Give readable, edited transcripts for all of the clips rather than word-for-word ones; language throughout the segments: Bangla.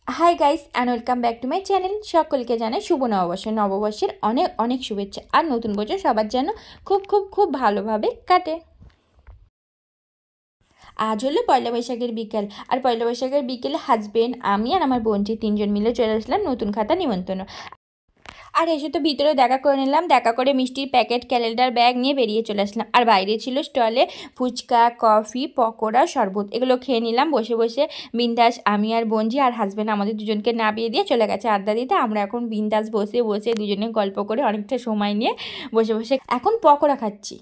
Hi guys and welcome back to my channel. সকলকে জানাই শুভ নববর্ষের অনেক অনেক শুভেচ্ছা। আর নতুন বছর সবার যেন খুব খুব খুব ভালোভাবে কাটে। আজ হলো পয়লা বৈশাখের বিকেল, আর পয়লা বৈশাখের বিকেলে হাজবেন্ড, আমি আর আমার বোনটি তিনজন মিলে চলে আসলাম নতুন খাতা নিমন্ত্রণ। আর এসে তো ভিতরে দেখা করে নিলাম, দেখা করে মিষ্টির প্যাকেট, ক্যালেন্ডার, ব্যাগ নিয়ে বেরিয়ে চলে আসলাম। আর বাইরে ছিল স্টলে ফুচকা, কফি, পকোড়া, শরবত, এগুলো খেয়ে নিলাম বসে বসে বিন্দাস। আমি আর বোনজি আর হাজব্যান্ড আমাদের দুজনকে নামিয়ে দিয়ে চলে গেছে আড্ডা দিতে। আমরা এখন বিন্দাস বসে বসে দুজনে গল্প করে অনেকটা সময় নিয়ে বসে বসে এখন পকোড়া খাচ্ছি।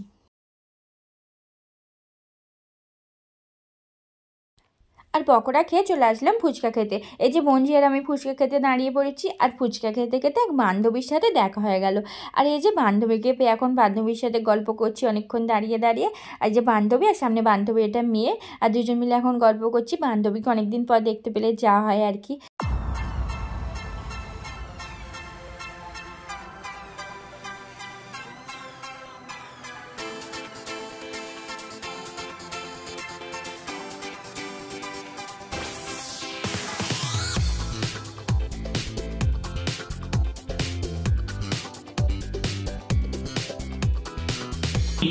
আর পকোড়া খেয়ে চলে আসলাম ফুচকা খেতে। এই যে বোনজি আর আমি ফুচকা খেতে দাঁড়িয়ে পড়েছি, আর ফুচকা খেতে খেতে এক বান্ধবীর সাথে দেখা হয়ে গেল। আর এই যে বান্ধবীকে পেয়ে এখন বান্ধবীর সাথে গল্প করছি অনেকক্ষণ দাঁড়িয়ে দাঁড়িয়ে। আর যে বান্ধবী আর সামনে বান্ধবী, এটা মেয়ে, আর দুজন মিলে এখন গল্প করছি। বান্ধবীকে অনেকদিন পর দেখতে পেলে যা হয় আর কি।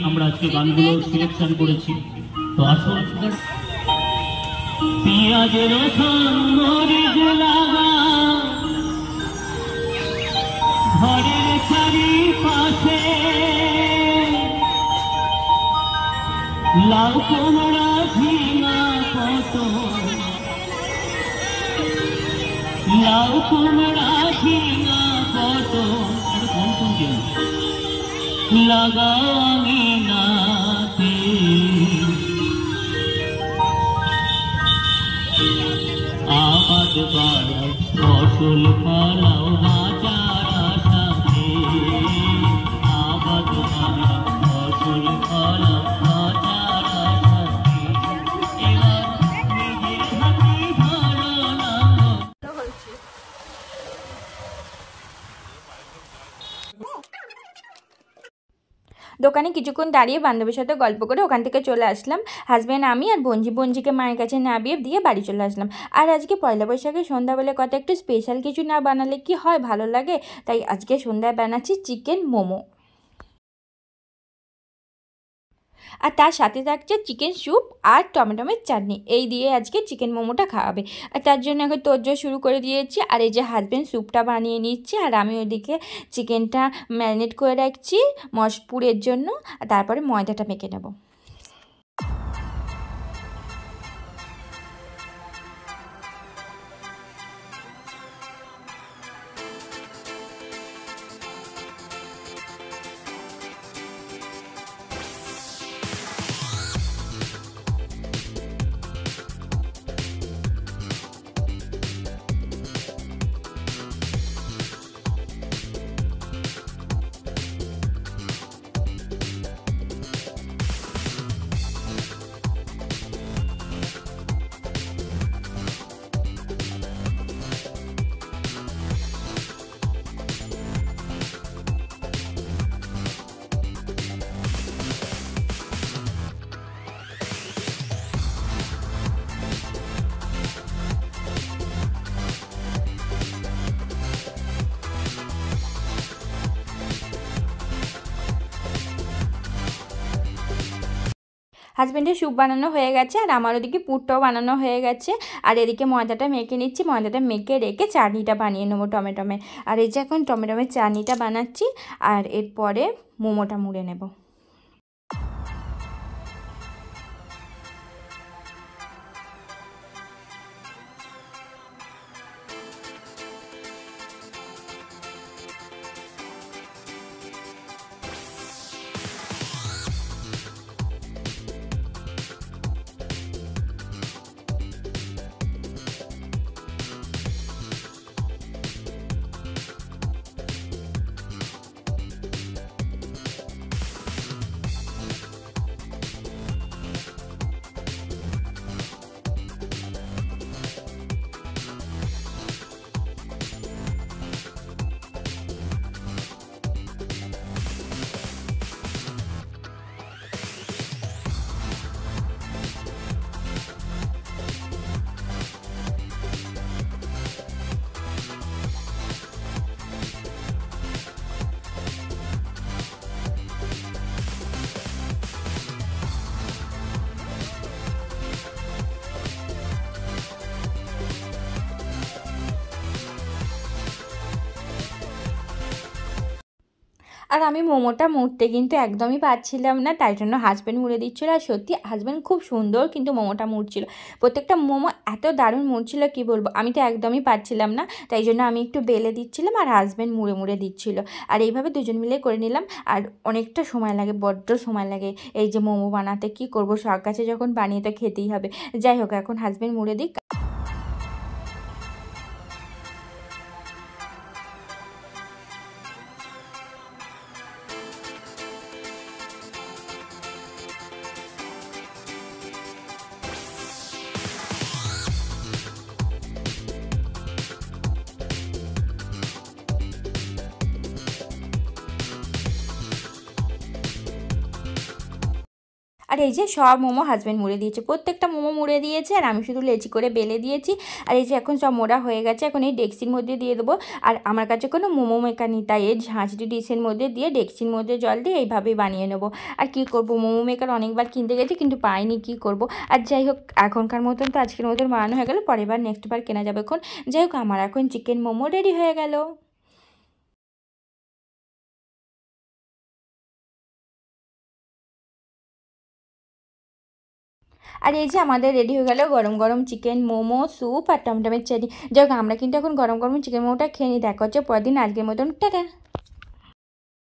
আমরা আজকে গানগুলো সিলেকশন করেছি, তো আসুন। পেঁয়াজের রসুন মরিচ লাগা ঘরের চারিপাশে, লাউ কুমড়া ঝিঙা পটল, লাউ কুমড়া ঝিঙা পটল লাগাও আঙিনাতে, আবাদ বাড়াও ফসল ফলাও বাজার আশাতে, আবাদ বাড়াও ফসল ফলাও বাজার আশাতে, এবার নিজের হাতে ভালো লাগলো। দোকানে কিছুক্ষণ দাঁড়িয়ে বান্ধবীর সাথে গল্প করে ওখান থেকে চলে আসলাম। হাজব্যান্ড, আমি আর বোনজিকে মায়ের কাছে নামিয়ে দিয়ে বাড়ি চলে আসলাম। আর আজকে পয়লা বৈশাখে সন্ধ্যাবেলায় কত একটু স্পেশাল কিছু না বানালে কি হয়, ভালো লাগে, তাই আজকে সন্ধ্যায় বানাচ্ছি চিকেন মোমো। আর তার সাথে থাকছে চিকেন স্যুপ আর টমেটোমের চাটনি, এই দিয়ে আজকে চিকেন মোমোটা খাওয়াবে। আর তার জন্য এখন তোড়জোড় শুরু করে দিয়েছি। আর এই যে হাজব্যান্ড স্যুপটা বানিয়ে নিচ্ছে, আর আমি ওইদিকে চিকেনটা ম্যারিনেট করে রাখছি পুরের জন্য। আর তারপরে ময়দাটা মেখে নেব। হাজব্যান্ডের স্যুপ বানানো হয়ে গেছে, আর আমার ওদিকে পুরটাও বানানো হয়ে গেছে। আর এদিকে ময়দাটা মেখে নিচ্ছি, ময়দাটা মেখে রেখে চাটনিটা বানিয়ে নেবো টমেটোমের। আর এই যে এখন টমেটোমের চাটনিটা বানাচ্ছি, আর এরপরে মোমোটা মুড়ে নেব। আর আমি মোমোটা মুড়তে কিন্তু একদমই পারছিলাম না, তাই জন্য হাজব্যান্ড মুড়ে দিচ্ছিলো। আর সত্যি হাজব্যান্ড খুব সুন্দর কিন্তু মোমোটা মুড়ছিল, প্রত্যেকটা মোমো এত দারুণ মুড়ছিল কি বলবো। আমি তো একদমই পারছিলাম না, তাই জন্য আমি একটু বেলে দিচ্ছিলাম আর হাজব্যান্ড মুড়ে মুড়ে দিচ্ছিল। আর এইভাবে দুজন মিলে করে নিলাম। আর অনেকটা সময় লাগে, বড্ড সময় লাগে এই যে মোমো বানাতে। কি করব, শখ আছে যখন বানিয়ে তো খেতেই হবে। যাই হোক, এখন হাজব্যান্ড মুড়ে দিক। আর এই যে সব মোমো হাজব্যান্ড মুড়ে দিয়েছে, প্রত্যেকটা মোমো মুড়ে দিয়েছে, আর আমি শুধু লেচি করে বেলে দিয়েছি। আর এই যে এখন সব মোড়া হয়ে গেছে, এখন এই ডেক্সির মধ্যে দিয়ে দেবো। আর আমার কাছে কোনো মোমো মেকার নেই, তাই এই ঝাঁঝরি ডিশের মধ্যে দিয়ে ডেক্সির মধ্যে জল দিয়ে এইভাবেই বানিয়ে নেবো। আর কি করব, মোমো মেকার অনেকবার কিনতে গেছি কিন্তু পাইনি, কি করব। আর যাই হোক, এখনকার মতন তো আজকের মতন বানানো হয়ে গেল, পরের বার নেক্সট বার কেনা যাবে এখন। যাই হোক, আমার এখন চিকেন মোমো রেডি হয়ে গেল। আর এই যে আমাদের রেডি হয়ে গেল গরম গরম চিকেন মোমো, স্যুপ আর টমটমের চাটনি। যাই হোক, আমরা কিন্তু এখন গরম গরম চিকেন মোমোটা খেয়ে নিই। দেখা হচ্ছে পরদিন। আজকের মতন টাটা।